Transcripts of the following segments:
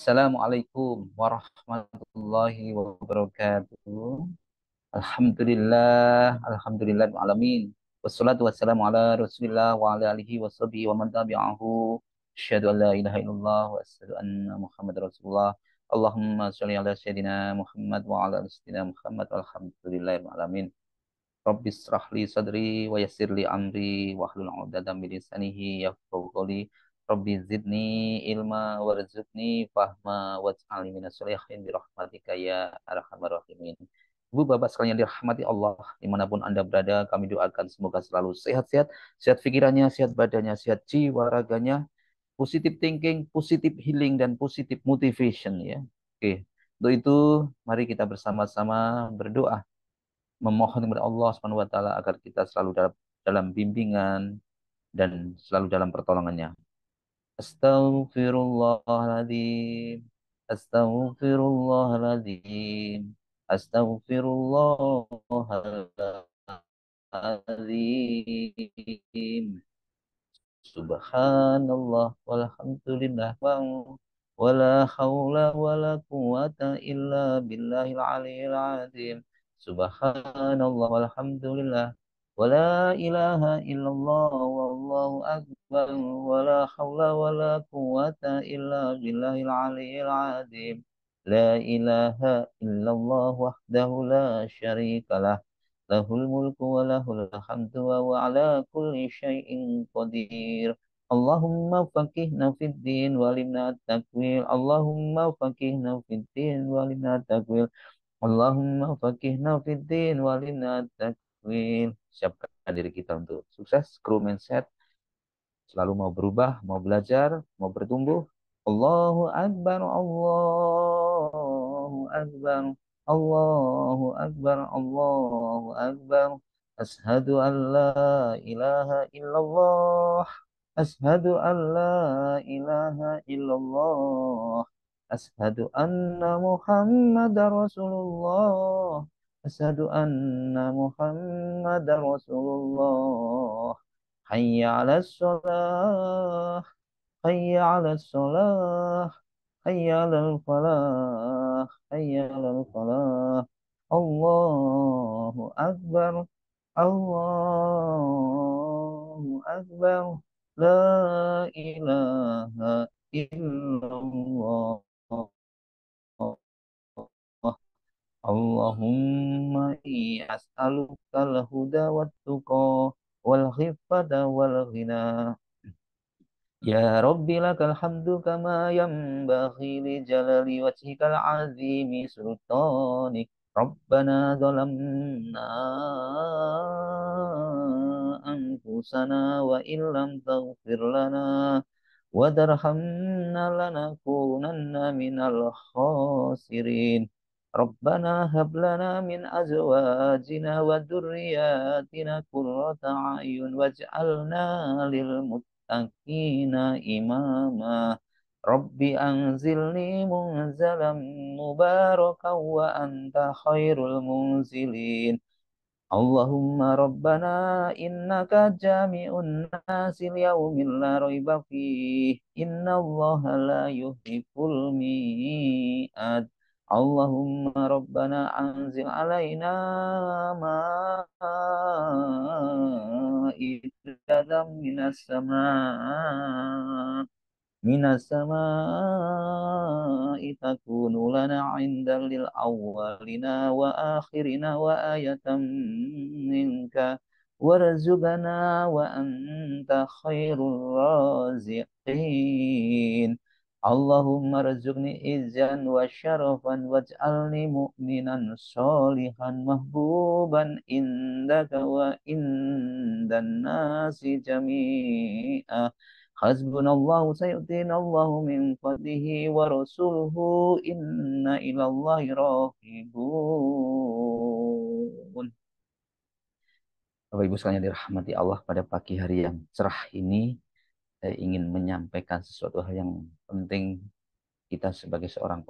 Assalamualaikum warahmatullahi wabarakatuh. Alhamdulillah alamin. Wassalatu wassalamu ala Rasulillah wa ala alihi washabihi wa man tabi'ahu. Asyhadu an la ilaha illallah wa asyhadu anna Muhammadar Rasulullah. Allahumma shalli ala sayyidina Muhammad wa ala ali sayyidina Muhammad walhamdulillahi alamin. Rabbi israh li sadri wa yassir li amri wa hlul 'uqdatam min lisanihi yafqahu qawli. Rabbi zidni ilma warzuqni fahma waj'alni minas sholihin bi rahmatika ya arhamar rahimin. Ibu bapak sekalian yang dirahmati Allah dimanapun anda berada, kami doakan semoga selalu sehat-sehat, sehat pikirannya, sehat badannya, sehat jiwa raganya, positive thinking, positive healing dan positive motivation ya. Oke, untuk itu mari kita bersama-sama berdoa memohon kepada Allah Subhanahu wa taala agar kita selalu dalam bimbingan dan selalu dalam pertolongannya. Astaghfirullahaladzim. Astaghfirullahaladzim. Astaghfirullahaladzim. Subhanallah walhamdulillah wala haula wala quwata illa billahil aliyil azim. Subhanallah walhamdulillah wala ilaha illallah wallahu akbar wala haula wala quwata illa billahil aliyil azim. La ilaha illallah wahdahu la syarikalah lahul mulku wa lahul hamdu wa huwa ala kulli syai'in qadir. Allahumma faqihna fid din walimna takwil. Allahumma faqihna fid din walimna takwil. Allahumma faqihna fid din walimna takwil. Siapkan diri kita untuk sukses, grow mindset, selalu mau berubah, mau belajar, mau bertumbuh. Allahu Akbar, Allahu Akbar, Allahu Akbar, Allahu Akbar. Ashadu an la ilaha illallah. Ashadu an la ilaha illallah. Ashadu anna Muhammadar Rasulullah. Ashadu anna Muhammadar Rasulullah. Hayya 'alas shalah, hayya 'alas shalah, hayya 'alal falah, hayya 'alal falah. Allahu akbar, Allahu akbar. La ilaha illallah. Allahumma as'aluka al-huda wat-tuqa wal khifata wal ghina. Ya Rabbi lakal hamdu kama yanbaghi li jalali wajhikal azimi sultanik. Rabbana zalamna anfusana wa illam taghfir lana wa tarhamna lanakunanna minal khasirin. Rabbana hab lana min azwajina wa dzurriyyatina qurrata a'yun waj'alna lil muttaqina imama. Rabbi anzilni munzalam mubarakan wa anta khairul munzilin. Allahumma rabbana innaka jami'un nasi liyaumin la raiba fih. Inna allaha la yuhibbul mi'ad. Allahumma rabbana anzil alaina ma'idatan minas sama' takunu lana 'inda lil awwalina wa akhirina wa ayatan minka warzuqna wa anta khairur raziqin. Allahumma rzuqni izzan wa syarafan waj'alni mu'minan sholihan mahbuban indaka wa indan nasi jami'a. Hasbunallahu sayu'tinallahu min fadlihi wa rasuluhu inna ilallahi rahibun. Bapak Ibu sekalian dirahmati Allah, pada pagi hari yang cerah ini saya ingin menyampaikan sesuatu hal yang penting. Kita sebagai seorang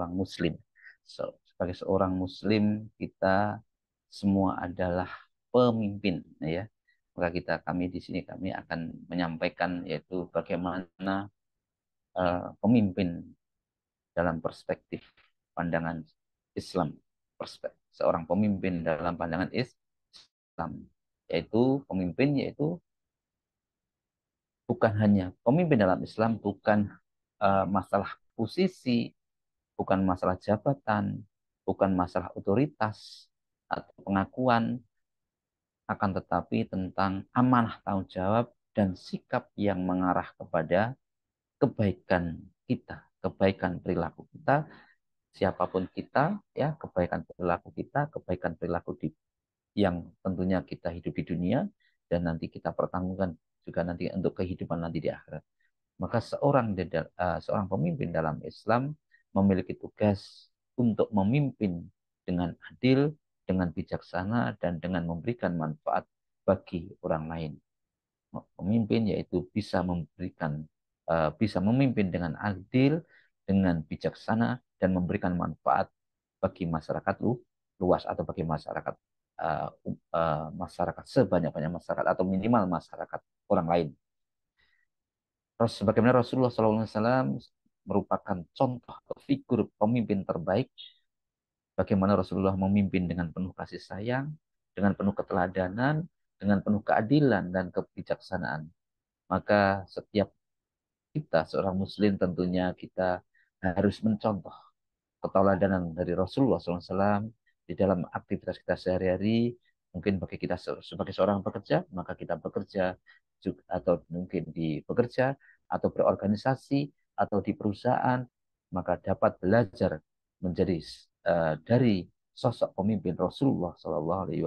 muslim, sebagai seorang muslim kita semua adalah pemimpin ya. Maka kami di sini akan menyampaikan yaitu bagaimana pemimpin dalam perspektif pandangan Islam, seorang pemimpin dalam pandangan Islam, yaitu pemimpin yaitu bukan hanya pemimpin dalam Islam, bukan masalah posisi, bukan masalah jabatan, bukan masalah otoritas atau pengakuan, akan tetapi tentang amanah tanggung jawab dan sikap yang mengarah kepada kebaikan kita, kebaikan perilaku kita, siapapun kita, ya, kebaikan perilaku kita, kebaikan perilaku yang tentunya kita hidup di dunia dan nanti kita pertanggungkan juga nanti untuk kehidupan nanti di akhirat. Maka seorang pemimpin dalam Islam memiliki tugas untuk memimpin dengan adil, dengan bijaksana, dan dengan memberikan manfaat bagi orang lain. Pemimpin yaitu bisa memimpin dengan adil, dengan bijaksana, dan memberikan manfaat bagi masyarakat luas atau bagi masyarakat sebanyak-banyak masyarakat atau minimal masyarakat orang lain. Sebagaimana Rasulullah SAW merupakan contoh atau figur pemimpin terbaik, bagaimana Rasulullah memimpin dengan penuh kasih sayang, dengan penuh keteladanan, dengan penuh keadilan dan kebijaksanaan. Maka setiap kita, seorang muslim, tentunya kita harus mencontoh keteladanan dari Rasulullah SAW di dalam aktivitas kita sehari-hari. Mungkin bagi kita sebagai seorang pekerja, maka kita bekerja juga, atau mungkin di bekerja atau berorganisasi atau di perusahaan, maka dapat belajar menjadi dari sosok pemimpin Rasulullah SAW.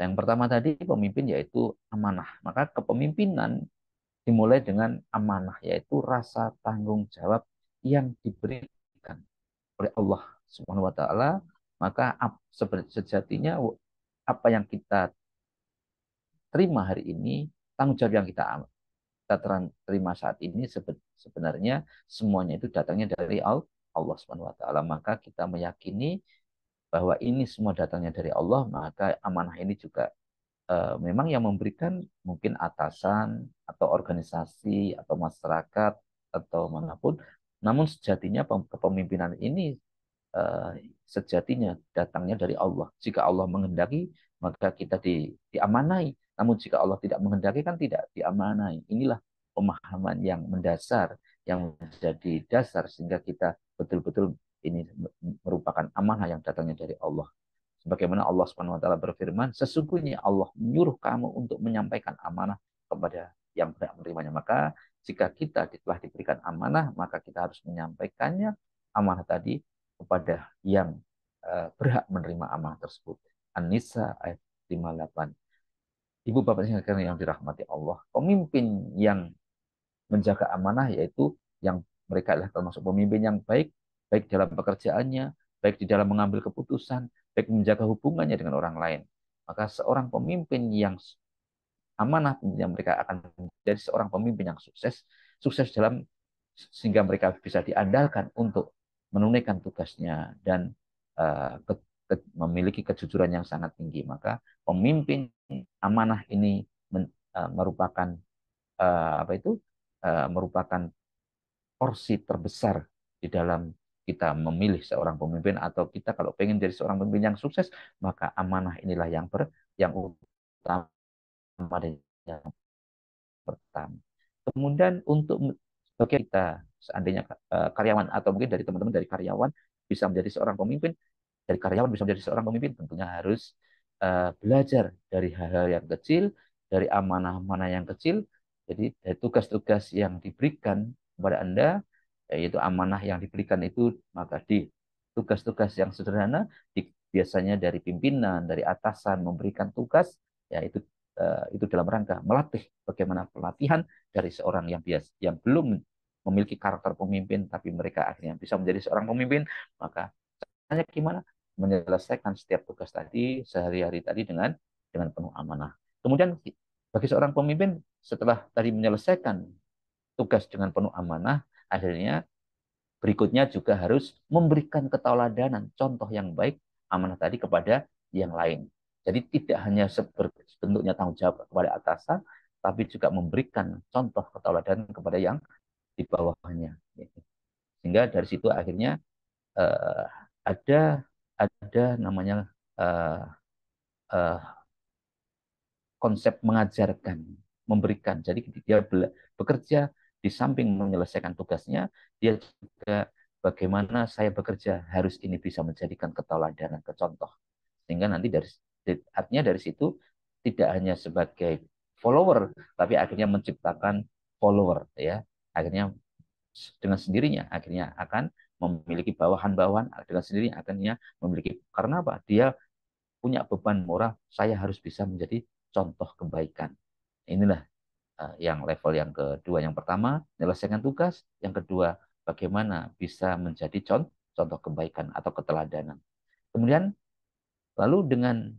Yang pertama tadi pemimpin yaitu amanah. Maka kepemimpinan dimulai dengan amanah, yaitu rasa tanggung jawab yang diberikan oleh Allah Subhanahu wa taala. Maka sejatinya apa yang kita terima hari ini, tanggung jawab yang kita terima saat ini sebenarnya semuanya itu datangnya dari Allah Subhanahu wa taala. Maka kita meyakini bahwa ini semua datangnya dari Allah, maka amanah ini juga memang yang memberikan mungkin atasan atau organisasi atau masyarakat atau manapun. Namun sejatinya kepemimpinan ini eh, sejatinya datangnya dari Allah. Jika Allah menghendaki, maka kita diamanai. Namun jika Allah tidak menghendaki, kan tidak diamanai. Inilah pemahaman yang mendasar, yang menjadi dasar sehingga kita betul-betul ini merupakan amanah yang datangnya dari Allah. Sebagaimana Allah Subhanahu wa taala berfirman, sesungguhnya Allah menyuruh kamu untuk menyampaikan amanah kepada yang berhak menerimanya. Maka jika kita telah diberikan amanah, maka kita harus menyampaikannya amanah tadi kepada yang berhak menerima amanah tersebut. An-Nisa ayat 58. Ibu bapak sekalian yang dirahmati Allah, pemimpin yang menjaga amanah yaitu yang mereka adalah termasuk pemimpin yang baik, baik dalam pekerjaannya, baik di dalam mengambil keputusan, baik menjaga hubungannya dengan orang lain. Maka seorang pemimpin yang amanah, yang mereka akan menjadi seorang pemimpin yang sukses, sukses dalam sehingga mereka bisa diandalkan untuk menunaikan tugasnya dan memiliki kejujuran yang sangat tinggi. Maka pemimpin amanah ini merupakan apa itu merupakan porsi terbesar di dalam kita memilih seorang pemimpin, atau kita kalau pengen jadi seorang pemimpin yang sukses, maka amanah inilah yang utama dan yang pertama. Kemudian untuk bagi kita seandainya karyawan atau mungkin dari teman-teman dari karyawan bisa menjadi seorang pemimpin, dari karyawan bisa menjadi seorang pemimpin, tentunya harus belajar dari hal-hal yang kecil, dari amanah-amanah yang kecil. Jadi dari tugas-tugas yang diberikan kepada Anda, yaitu amanah yang diberikan itu, maka di tugas-tugas yang sederhana, biasanya dari pimpinan, dari atasan memberikan tugas, ya itu dalam rangka melatih bagaimana pelatihan dari seorang yang belum memiliki karakter pemimpin, tapi mereka akhirnya bisa menjadi seorang pemimpin. Maka hanya gimana menyelesaikan setiap tugas tadi sehari-hari tadi dengan penuh amanah. Kemudian bagi seorang pemimpin setelah tadi menyelesaikan tugas dengan penuh amanah, akhirnya berikutnya juga harus memberikan keteladanan, contoh yang baik amanah tadi kepada yang lain. Jadi tidak hanya bentuknya tanggung jawab kepada atasan, tapi juga memberikan contoh keteladanan kepada yang di bawahnya. Sehingga dari situ akhirnya uh, ada ada namanya uh, uh, konsep mengajarkan, memberikan. Jadi dia bekerja di samping menyelesaikan tugasnya, dia juga bagaimana saya bekerja harus ini bisa menjadikan keteladanan, ke contoh. Sehingga nanti artinya dari situ tidak hanya sebagai follower, tapi akhirnya menciptakan follower ya. Akhirnya dengan sendirinya akhirnya akan memiliki bawahan-bawahan, dengan sendirinya akhirnya memiliki, karena apa? Dia punya beban moral, saya harus bisa menjadi contoh kebaikan. Inilah yang level yang kedua. Yang pertama, menyelesaikan tugas. Yang kedua, bagaimana bisa menjadi contoh kebaikan atau keteladanan. Kemudian, lalu dengan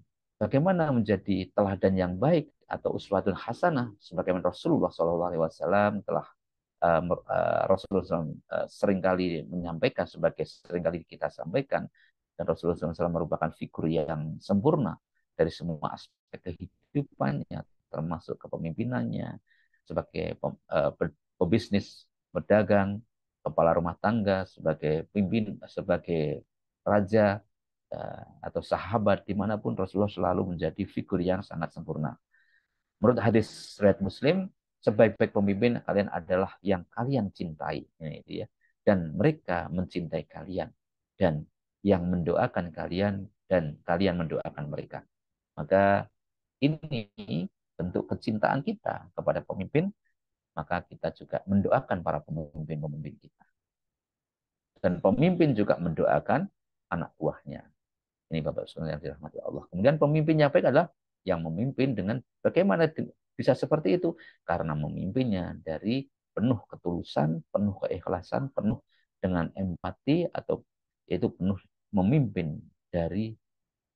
bagaimana menjadi teladan yang baik atau uswatun hasanah, sebagaimana Rasulullah SAW telah Rasulullah SAW seringkali menyampaikan, sebagai seringkali kita sampaikan, dan Rasulullah SAW merupakan figur yang sempurna dari semua aspek kehidupannya, termasuk kepemimpinannya, sebagai pebisnis, pedagang, kepala rumah tangga, sebagai pimpin, sebagai raja, atau sahabat, dimanapun Rasulullah selalu menjadi figur yang sangat sempurna. Menurut hadis riwayat Muslim, sebaik-baik pemimpin kalian adalah yang kalian cintai, ya. Dan mereka mencintai kalian, dan yang mendoakan kalian, dan kalian mendoakan mereka. Maka ini bentuk kecintaan kita kepada pemimpin, maka kita juga mendoakan para pemimpin-pemimpin kita. Dan pemimpin juga mendoakan anak buahnya. Ini Bapak Saudara yang dirahmati Allah. Kemudian pemimpin yang baik adalah yang memimpin dengan bagaimana bisa seperti itu? Karena memimpinnya dari penuh ketulusan, penuh keikhlasan, penuh dengan empati, atau yaitu penuh memimpin dari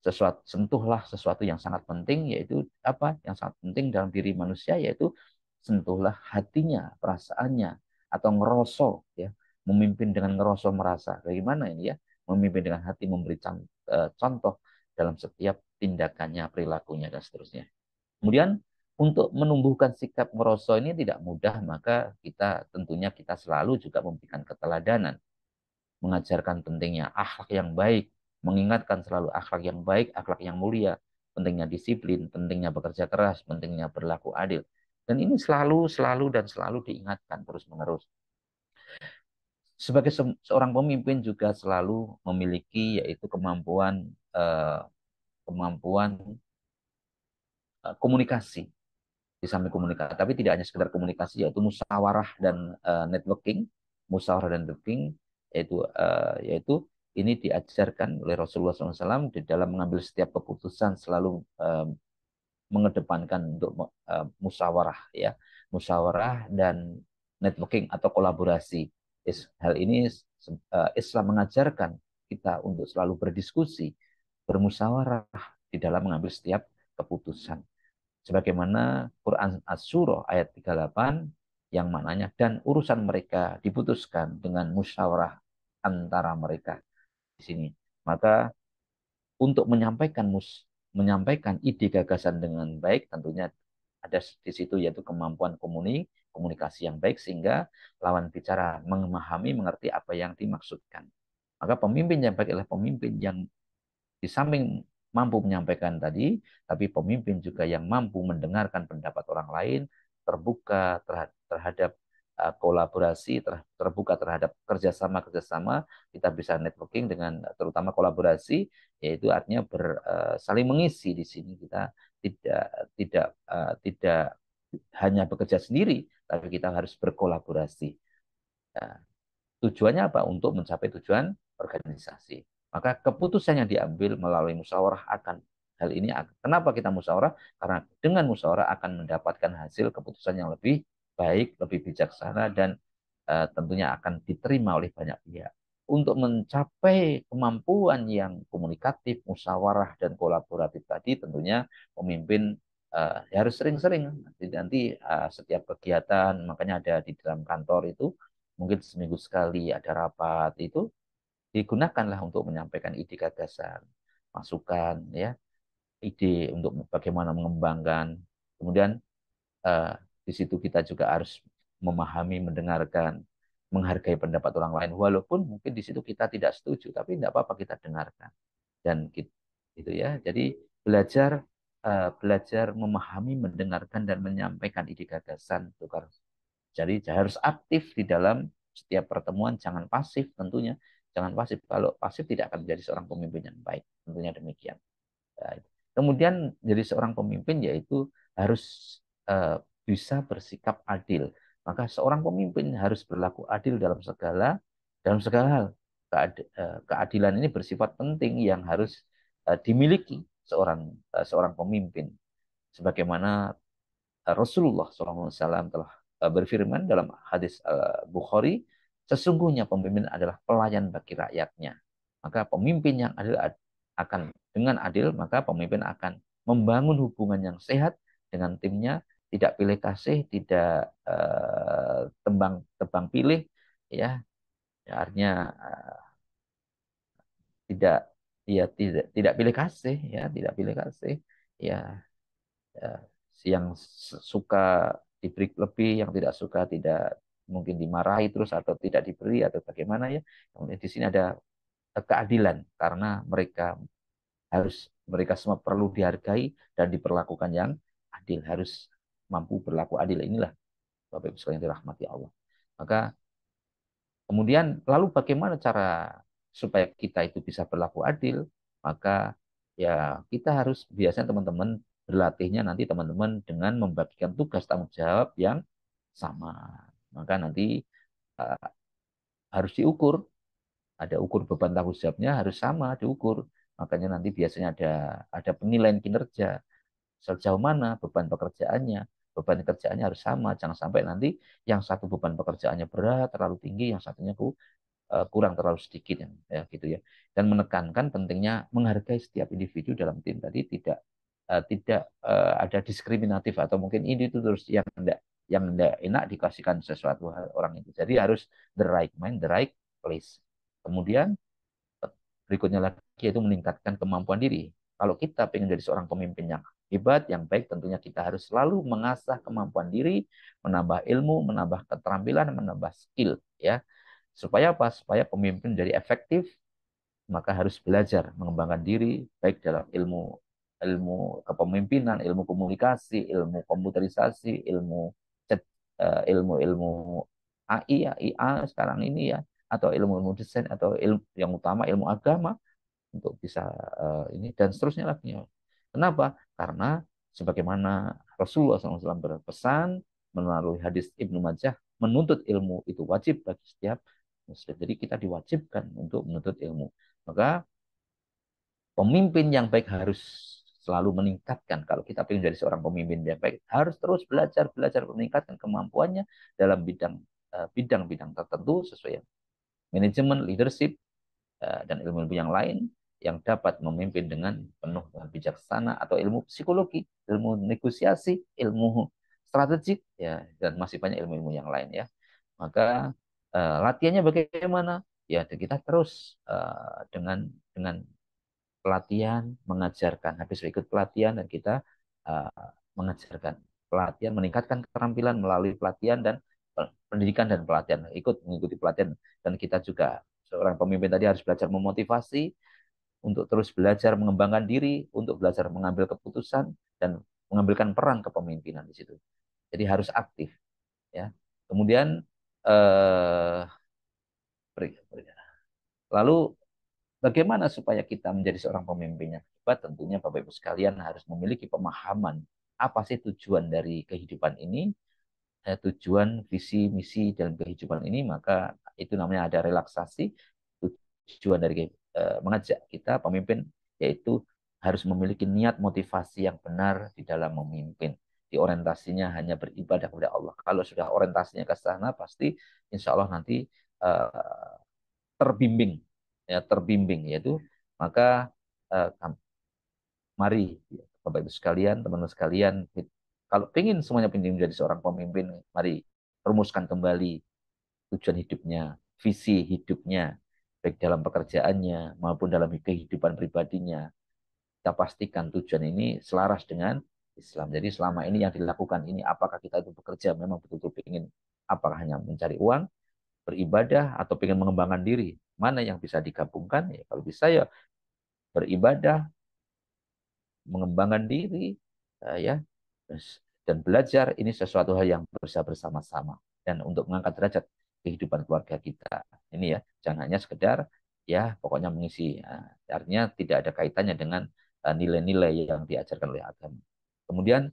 sesuatu, sentuhlah sesuatu yang sangat penting, yaitu apa? Yang sangat penting dalam diri manusia, yaitu sentuhlah hatinya, perasaannya, atau ngeroso, ya. Memimpin dengan ngeroso, merasa. Bagaimana ini ya? Memimpin dengan hati, memberi contoh dalam setiap tindakannya, perilakunya, dan seterusnya. Kemudian untuk menumbuhkan sikap ngeroso ini tidak mudah, maka kita tentunya kita selalu juga memberikan keteladanan, mengajarkan pentingnya akhlak yang baik, mengingatkan selalu akhlak yang baik, akhlak yang mulia, pentingnya disiplin, pentingnya bekerja keras, pentingnya berlaku adil. Dan ini selalu dan selalu diingatkan terus-menerus. Sebagai seorang pemimpin juga selalu memiliki yaitu kemampuan kemampuan komunikasi, di samping komunikasi, tapi tidak hanya sekedar komunikasi, yaitu musyawarah dan networking, musyawarah dan networking, yaitu ini diajarkan oleh Rasulullah SAW di dalam mengambil setiap keputusan, selalu mengedepankan untuk musyawarah, ya, musyawarah dan networking atau kolaborasi. Hal ini Islam mengajarkan kita untuk selalu berdiskusi, bermusyawarah di dalam mengambil setiap keputusan. Sebagaimana Quran As-Surah ayat 38 yang maknanya, dan urusan mereka diputuskan dengan musyawarah antara mereka di sini. Maka untuk menyampaikan ide gagasan dengan baik, tentunya ada di situ yaitu kemampuan komunikasi yang baik, sehingga lawan bicara memahami, mengerti apa yang dimaksudkan. Maka pemimpin yang baik adalah pemimpin yang di samping mampu menyampaikan tadi, tapi pemimpin juga yang mampu mendengarkan pendapat orang lain, terbuka terhadap kolaborasi, terbuka terhadap kerjasama, kita bisa networking dengan, terutama kolaborasi, yaitu artinya saling mengisi. Di sini kita tidak hanya bekerja sendiri, tapi kita harus berkolaborasi. Nah, tujuannya apa? Untuk mencapai tujuan organisasi. Maka keputusan yang diambil melalui musyawarah akan hal ini. Kenapa kita musyawarah? Karena dengan musyawarah akan mendapatkan hasil keputusan yang lebih baik, lebih bijaksana, dan tentunya akan diterima oleh banyak pihak. Untuk mencapai kemampuan yang komunikatif, musyawarah, dan kolaboratif tadi, tentunya pemimpin harus sering-sering. Nanti setiap kegiatan, makanya ada di dalam kantor itu, mungkin seminggu sekali ada rapat, itu digunakanlah untuk menyampaikan ide gagasan, masukan, ya, ide untuk bagaimana mengembangkan. Kemudian di situ kita juga harus memahami, mendengarkan, menghargai pendapat orang lain, walaupun mungkin di situ kita tidak setuju, tapi tidak apa-apa kita dengarkan dan gitu ya. Jadi belajar memahami, mendengarkan dan menyampaikan ide gagasan, tukar. Jadi harus aktif di dalam setiap pertemuan, jangan pasif tentunya. Jangan pasif. Kalau pasif tidak akan menjadi seorang pemimpin yang baik. Tentunya demikian. Baik. Kemudian jadi seorang pemimpin yaitu harus bisa bersikap adil. Maka seorang pemimpin harus berlaku adil dalam segala hal. Keadilan ini bersifat penting yang harus dimiliki seorang pemimpin. Sebagaimana Rasulullah SAW telah berfirman dalam hadis Bukhari, sesungguhnya pemimpin adalah pelayan bagi rakyatnya. Maka pemimpin yang adil akan dengan adil, maka pemimpin akan membangun hubungan yang sehat dengan timnya, tidak pilih kasih, tidak tebang pilih, ya, artinya tidak, ya, tidak pilih kasih, ya, tidak pilih kasih, ya, ya, yang suka diberi lebih, yang tidak suka tidak mungkin dimarahi terus atau tidak diberi atau bagaimana ya. Kemudian di sini ada keadilan karena mereka semua perlu dihargai dan diperlakukan yang adil, harus mampu berlaku adil. Inilah Bapak Ibu sekalian dirahmati Allah. Maka kemudian lalu bagaimana cara supaya kita itu bisa berlaku adil? Maka ya kita harus biasanya teman-teman berlatihnya nanti teman-teman dengan membagikan tugas tanggung jawab yang sama. Maka nanti uh, harus diukur, ada ukur beban tanggung jawabnya harus sama diukur. Makanya nanti biasanya ada penilaian kinerja sejauh mana beban pekerjaannya. Beban kerjaannya harus sama, jangan sampai nanti yang satu beban pekerjaannya berat terlalu tinggi, yang satunya kurang terlalu sedikit ya gitu ya. Dan menekankan pentingnya menghargai setiap individu dalam tim tadi, tidak ada diskriminatif atau mungkin ini itu terus yang tidak enak dikasihkan sesuatu orang itu. Jadi harus the right mind, the right place. Kemudian berikutnya lagi yaitu meningkatkan kemampuan diri. Kalau kita ingin jadi seorang pemimpin yang hebat, yang baik, tentunya kita harus selalu mengasah kemampuan diri, menambah ilmu, menambah keterampilan, menambah skill, ya. Supaya apa? Supaya pemimpin jadi efektif, maka harus belajar mengembangkan diri baik dalam ilmu ilmu kepemimpinan, ilmu komunikasi, ilmu komputerisasi, ilmu-ilmu AI ya, IA sekarang ini ya, atau ilmu-ilmu desain atau ilmu yang utama ilmu agama untuk bisa ini dan seterusnya lagi. Kenapa? Karena sebagaimana Rasulullah SAW berpesan melalui hadis Ibnu Majah, menuntut ilmu itu wajib bagi setiap muslim. Jadi kita diwajibkan untuk menuntut ilmu. Maka pemimpin yang baik harus selalu meningkatkan. Kalau kita ingin jadi seorang pemimpin yang baik, harus terus belajar, belajar meningkatkan kemampuannya dalam bidang-bidang tertentu sesuai manajemen, leadership, dan ilmu-ilmu yang lain yang dapat memimpin dengan penuh dengan bijaksana atau ilmu psikologi, ilmu negosiasi, ilmu strategik, ya, dan masih banyak ilmu-ilmu yang lain ya. Maka latihannya bagaimana? Ya kita terus dengan pelatihan, mengajarkan. Habis ikut pelatihan dan kita uh, mengajarkan pelatihan, meningkatkan keterampilan melalui pelatihan dan pendidikan dan pelatihan. Ikut mengikuti pelatihan dan kita juga seorang pemimpin tadi harus belajar memotivasi untuk terus belajar mengembangkan diri, untuk belajar mengambil keputusan dan mengambilkan peran kepemimpinan di situ. Jadi harus aktif ya. Kemudian eh, lalu bagaimana supaya kita menjadi seorang pemimpin yang hebat? Tentunya Bapak Ibu sekalian harus memiliki pemahaman apa sih tujuan dari kehidupan ini, tujuan, visi, misi dalam kehidupan ini, maka itu namanya ada relaksasi. Tujuan dari mengajak kita pemimpin yaitu harus memiliki niat motivasi yang benar di dalam memimpin. Di orientasinya hanya beribadah kepada Allah. Kalau sudah orientasinya ke sana, pasti insya Allah nanti uh, terbimbing ya terbimbing yaitu maka eh, mari Bapak Ibu sekalian teman-teman sekalian kalau ingin semuanya penting menjadi seorang pemimpin mari rumuskan kembali tujuan hidupnya visi hidupnya baik dalam pekerjaannya maupun dalam kehidupan pribadinya kita pastikan tujuan ini selaras dengan Islam jadi selama ini yang dilakukan ini apakah kita itu bekerja memang betul-betul ingin apakah hanya mencari uang beribadah atau pengen mengembangkan diri, mana yang bisa digabungkan? Ya, kalau bisa ya beribadah, mengembangkan diri, ya, dan belajar ini sesuatu hal yang bisa bersama-sama dan untuk mengangkat derajat kehidupan keluarga kita. Ini ya, jangan hanya sekedar ya pokoknya mengisi. Nah, artinya tidak ada kaitannya dengan nilai-nilai yang diajarkan oleh agama. Kemudian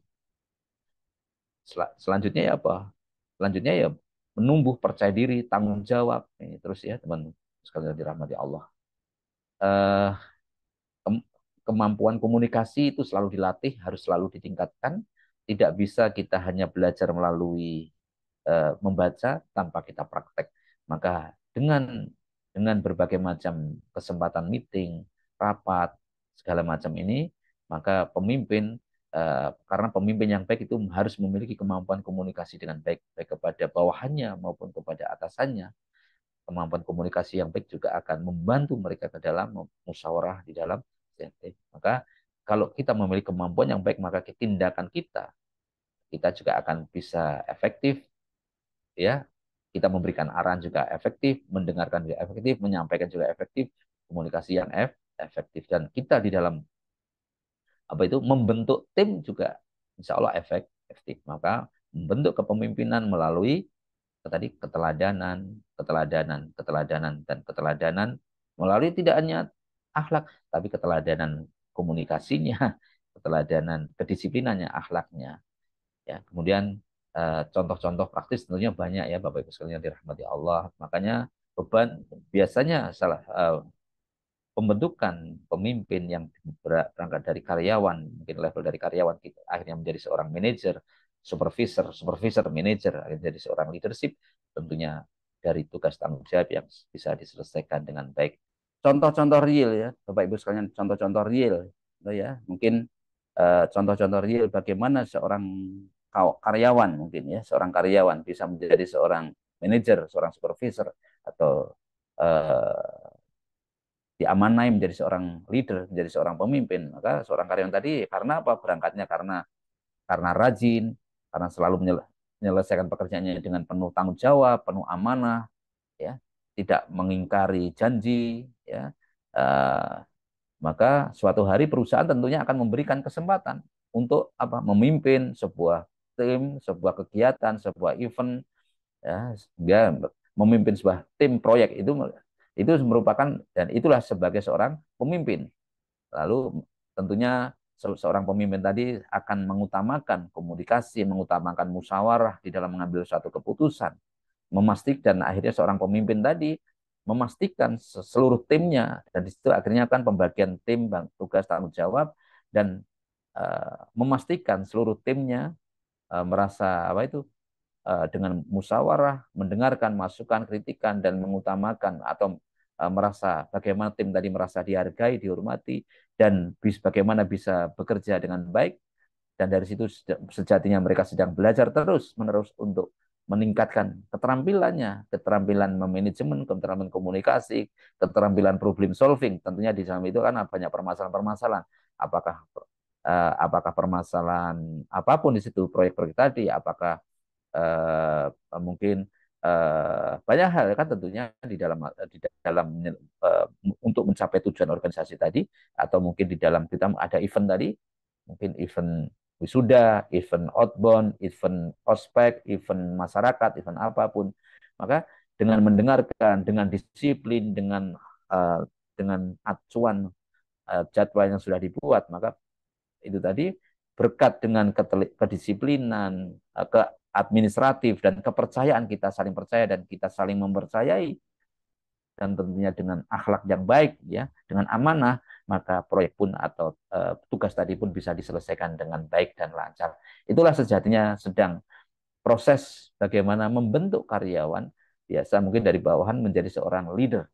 selanjutnya ya apa? Selanjutnya ya menumbuh percaya diri, tanggung jawab. Ini terus ya teman sekalian dirahmati Allah. Eh, Kemampuan komunikasi itu selalu dilatih, harus selalu ditingkatkan. Tidak bisa kita hanya belajar melalui membaca tanpa kita praktek. Maka dengan berbagai macam kesempatan meeting, rapat, segala macam ini, maka pemimpin karena pemimpin yang baik itu harus memiliki kemampuan komunikasi dengan baik, baik kepada bawahannya maupun kepada atasannya. Kemampuan komunikasi yang baik juga akan membantu mereka ke dalam musyawarah di dalam CFT. Maka kalau kita memiliki kemampuan yang baik, maka tindakan kita juga akan bisa efektif, ya. Kita memberikan arahan juga efektif, mendengarkan juga efektif, menyampaikan juga efektif, komunikasi yang efektif, dan kita di dalam apa itu membentuk tim juga insya Allah efektif. Maka membentuk kepemimpinan melalui tadi keteladanan, keteladanan, keteladanan, dan keteladanan melalui tidak hanya akhlak, tapi keteladanan komunikasinya, keteladanan kedisiplinannya, akhlaknya. Ya, kemudian contoh-contoh praktis tentunya banyak ya Bapak Ibu sekalian yang dirahmati Allah. Makanya beban biasanya salah pembentukan pemimpin yang berangkat dari karyawan, mungkin level dari karyawan kita akhirnya menjadi seorang manajer, supervisor, manajer, akhirnya menjadi seorang leadership, tentunya dari tugas tanggung jawab yang bisa diselesaikan dengan baik. Contoh-contoh real ya, Bapak Ibu sekalian, contoh-contoh real, ya mungkin contoh-contoh real bagaimana seorang karyawan mungkin ya, seorang karyawan bisa menjadi seorang manajer, seorang supervisor atau uh, diamanai menjadi seorang leader, menjadi seorang pemimpin. Maka seorang karyawan tadi karena apa? Berangkatnya karena rajin, karena selalu menyelesaikan pekerjaannya dengan penuh tanggung jawab, penuh amanah, ya, tidak mengingkari janji, ya. Uh, Maka suatu hari perusahaan tentunya akan memberikan kesempatan untuk apa? Memimpin sebuah tim, sebuah kegiatan, sebuah event, ya, dia memimpin sebuah tim proyek itu merupakan dan itulah sebagai seorang pemimpin. Lalu tentunya seorang pemimpin tadi akan mengutamakan komunikasi, mengutamakan musyawarah di dalam mengambil suatu keputusan, memastikan akhirnya seorang pemimpin tadi memastikan seluruh timnya dan di situ akhirnya kan pembagian tim, tugas tanggung jawab dan memastikan seluruh timnya merasa apa itu dengan musyawarah, mendengarkan masukan, kritikan, dan mengutamakan atau merasa bagaimana tim tadi merasa dihargai, dihormati, dan bagaimana bisa bekerja dengan baik. Dan dari situ sejatinya mereka sedang belajar terus-menerus untuk meningkatkan keterampilannya, keterampilan memanajemen, keterampilan komunikasi, keterampilan problem solving. Tentunya di dalam itu kan banyak permasalahan-permasalahan. Apakah permasalahan apapun di situ proyek-proyek tadi, apakah uh, mungkin banyak hal kan tentunya di dalam untuk mencapai tujuan organisasi tadi atau mungkin di dalam kita ada event tadi mungkin event wisuda, event outbound, event ospek, event masyarakat, event apapun maka dengan mendengarkan dengan disiplin dengan acuan jadwal yang sudah dibuat maka itu tadi berkat dengan kedisiplinan, ke administratif dan kepercayaan kita saling percaya dan kita saling mempercayai dan tentunya dengan akhlak yang baik ya, dengan amanah, maka proyek pun atau tugas tadi pun bisa diselesaikan dengan baik dan lancar. Itulah sejatinya sedang proses bagaimana membentuk karyawan biasa mungkin dari bawahan menjadi seorang leader.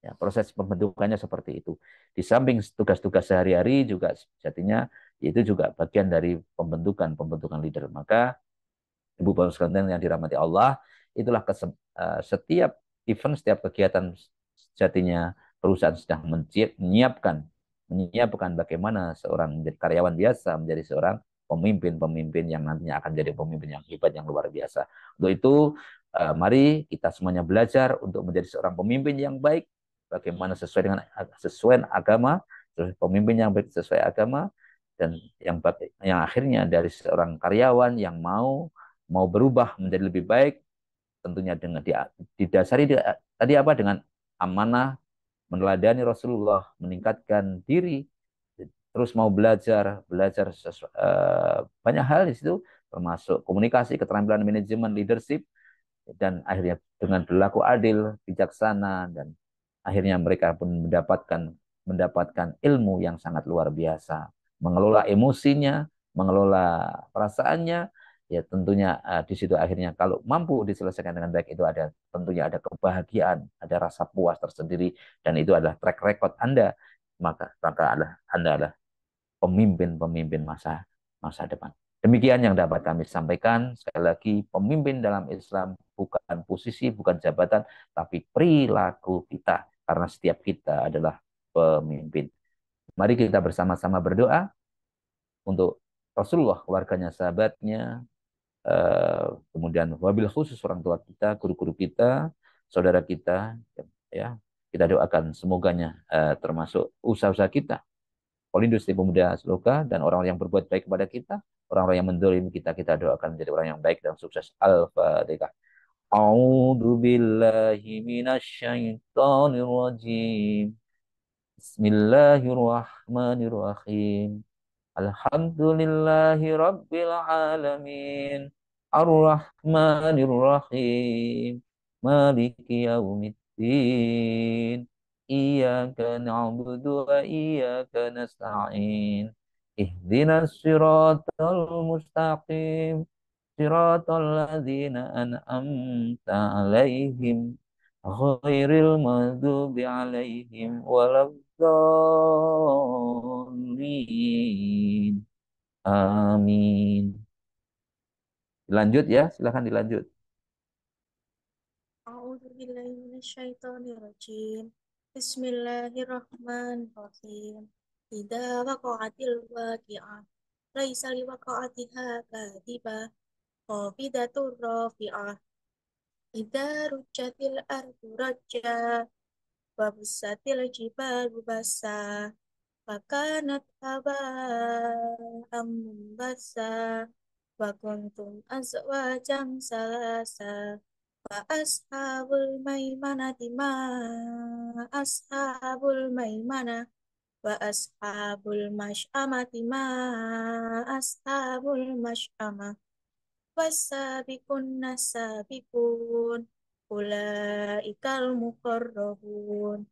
Ya, proses pembentukannya seperti itu. Di samping tugas-tugas sehari-hari juga sejatinya itu juga bagian dari pembentukan leader. Maka Ibu Bapak sekalian yang dirahmati Allah, itulah setiap event, setiap kegiatan sejatinya perusahaan sedang menyiapkan bagaimana seorang menjadi karyawan biasa menjadi seorang pemimpin yang nantinya akan jadi pemimpin yang hebat yang luar biasa. Untuk itu Mari kita semuanya belajar untuk menjadi seorang pemimpin yang baik, bagaimana sesuai agama, pemimpin yang baik sesuai agama, dan yang akhirnya dari seorang karyawan yang mau berubah menjadi lebih baik, tentunya dengan didasari tadi apa, dengan amanah, meneladani Rasulullah, meningkatkan diri, terus mau belajar belajar banyak hal di situ, termasuk komunikasi, keterampilan manajemen, leadership, dan akhirnya dengan berlaku adil, bijaksana, dan akhirnya mereka pun mendapatkan ilmu yang sangat luar biasa, mengelola emosinya, mengelola perasaannya, ya tentunya di situ akhirnya kalau mampu diselesaikan dengan baik itu ada tentunya ada kebahagiaan, ada rasa puas tersendiri, dan itu adalah track record Anda, maka Anda adalah pemimpin-pemimpin masa masa depan. Demikian yang dapat kami sampaikan. Sekali lagi, pemimpin dalam Islam bukan posisi, bukan jabatan, tapi perilaku kita. Karena setiap kita adalah pemimpin. Mari kita bersama-sama berdoa untuk Rasulullah, keluarganya, sahabatnya, kemudian wabil khusus orang tua kita, guru-guru kita, saudara kita, ya. Kita doakan semoganya termasuk usaha-usaha kita, Polindustri Pemuda Seloka, dan orang-orang yang berbuat baik kepada kita, orang-orang yang mendolimi kita, kita doakan menjadi orang yang baik dan sukses. Al-Fatihah. A'udzu billahi minasyaitonir rajim. Bismillahirrahmanirrahim. Alhamdulillahi rabbil alamin. Ar-Rahmanir-Rahim. Maliki yaumiddin. Iyyaka na'budu wa iyyaka nasta'in. Ihdinas siratal mustaqim. Siratal ladzina an'amta 'alaihim ghairil maghdubi 'alaihim waladdallin. Amin. Lanjut ya, silakan dilanjut. A'udzubillahi minasyaitonirrajim. Bismillahirrahmanirrahim. Idza waqa'atil waqi'ah. Laisa liwaqa'atiha kadhibah. Khafidatur rafi'ah. Idza rujjatil ardu rajja. Wa bussatil jibalu bassa. Fakanat haba'an munbassa. Wa kuntum azwajan salasa. Wa ashabul maimanati ma ashabul maimana wa ashabul masy'amati ma ashabul masy'amah wasabiqun nasabiqun ulaikal muqarrabun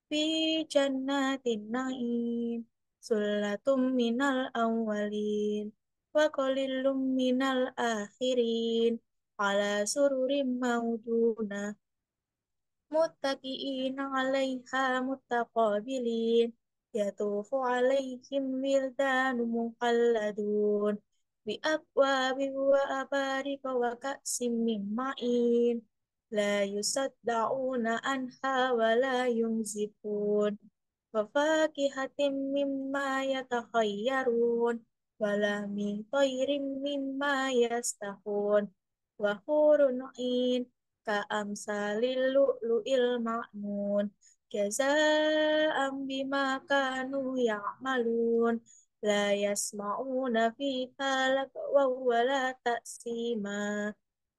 fi jannatin na'im sulatum minal awwalin wa qalilum minal akhirin ala sururim mauduna muttaqiina 'alaiha muttaqabilin yatufu 'alaihim wildanun mukhalladun bi abwabin wa abarika wa ka'sim min ma'in la yusaddauna anha wa la yunzifun wa fakihatin mimma yatakhayyarun wa lahmi tayrin mimma yastahun wa hurun 'ain ka amsalil lu'lu'il ma'nun jaza'an bima kanu ya'malun la yasma'una fiha lagwa wa la ta'sima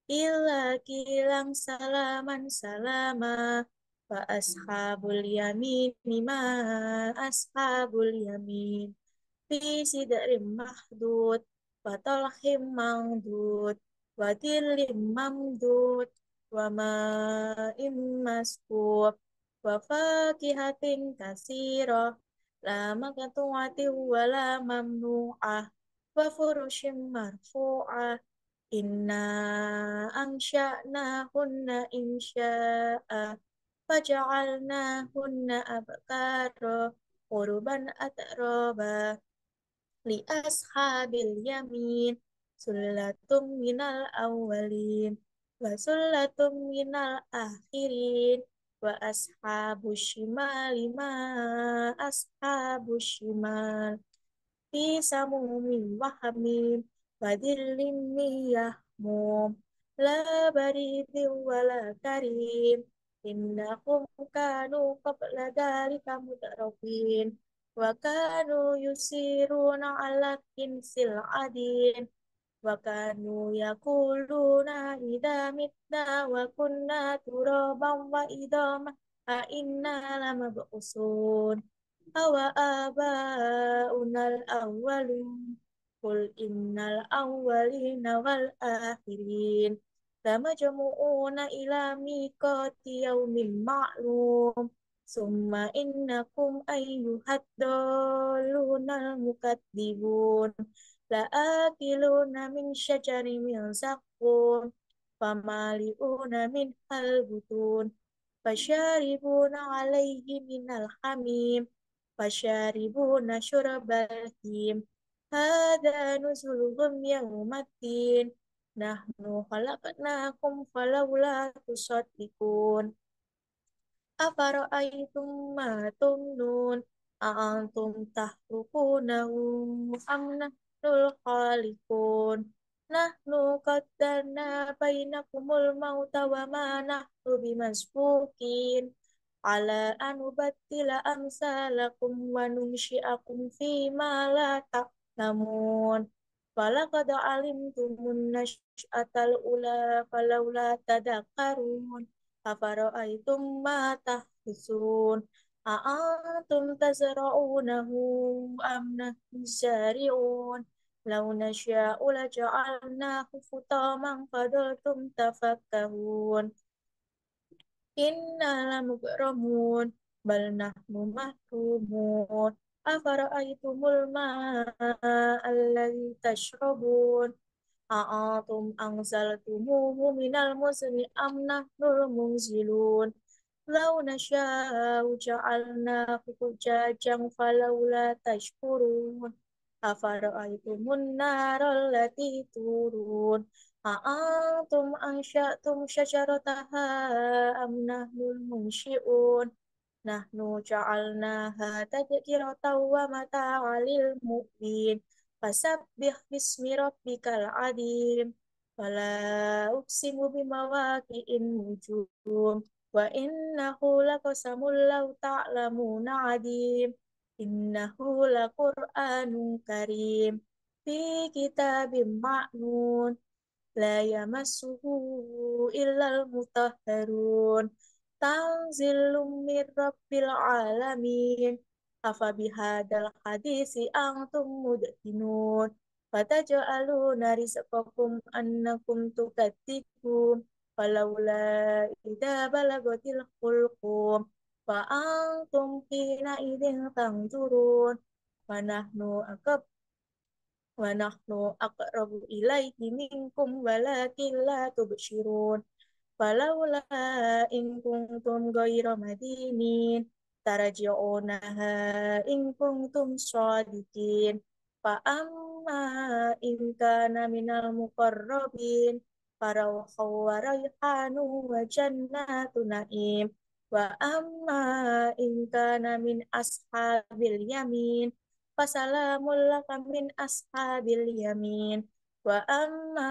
illa kilang salaman salama wa ashabul yamin ma ashabul yamin fi sidrin mahdud wa talhim mangdud wa dillim mamdud wa ma'im maskub wa fakihatin kasirah la maqtu'ati wa la mamnu'ah wa furushim marfu'ah inna ansha'nahunna insya'a faja'alnahunna abkara urban atraba li ashabil yamin sullatum minal awwalin wa sullatum minal akhirin wa ashabus shimali ma ashabus shimal fi samumin wa hamim wa dhillin min yahmum لا بريد ولا كريم إنهم كانوا قبل ذلك مترفين وكانوا يسيرون على الحنث العظيم وكانوا يقولون إذا متنا وكنا ترابا وعظاما أئنا لمبعوثون أو آباؤنا الأولون قل إن الأولين والآخرين لمجموعون إلى ميقات يوم معلوم ثم إنكم أيها الضالون المكذبون لآكلون من شجر من زقوم فمالئون منها البطون فشاربون عليه من الحميم فشاربون شرب الهيم هذا نزلهم يوم الدين نحن خلقناكم فلولا تصدقون أفرأيتم ما تمنون أأنتم تخلقونه أم نحن الخالقون نحن قدرنا بينكم الموت وما نحن بمسبوقين على أن نبدل أمثالكم وننشئكم فيما لا تعلمون ولقد علمتم النشأة الأولى فلولا تذكرون أفرأيتم ما تحرثون أأنتم تزرعونه أم نحن الزارعون لو نشاء لجعلناه حطاما فظلتم تفكهون إنا لمغرمون بل نحن محرومون أفرأيتم الماء الذي تشربون أأنتم أنزلتموه من المزن أم نحن المنزلون لو نشاء جعلناه فجاجا فلولا تشكرون أفرأيتم النار التي تورون أأنتم أنشأتم شجرتها أم نحن المنشئون نحن جعلناها تذكرة ومتاعا للمقوين فسبح باسم ربك العظيم ولا أقسم بمواقع النجوم وإنه لقسم لو تعلمون عظيم إنه لقرآن كريم في كتاب مكنون لا يمسه إلا المطهرون تنزيل من رب العالمين أفبهذا الحديث أنتم مدهنون فتجعلون رزقكم أنكم تكذبون فلولا إذا بلغت الحلقوم فأنتم حينئذ تنظرون ونحن أقرب أقرب إليه منكم ولكن لا تبصرون فلولا إن كنتم غير مدينين ترجعونها إن كنتم صادقين فأما إن كان من المقربين فروح وريحان وجنات نعيم وأما إن كان من أصحاب اليمين فسلام لك من أصحاب اليمين وأما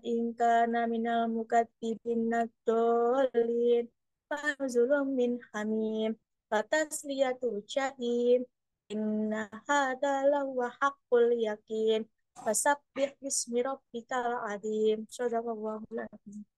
إن كان من المكذبين الضالين فنزل من حميم فتسلية جحيم إن هذا لهو حق اليقين فسبح باسم ربك العظيم صدق الله العظيم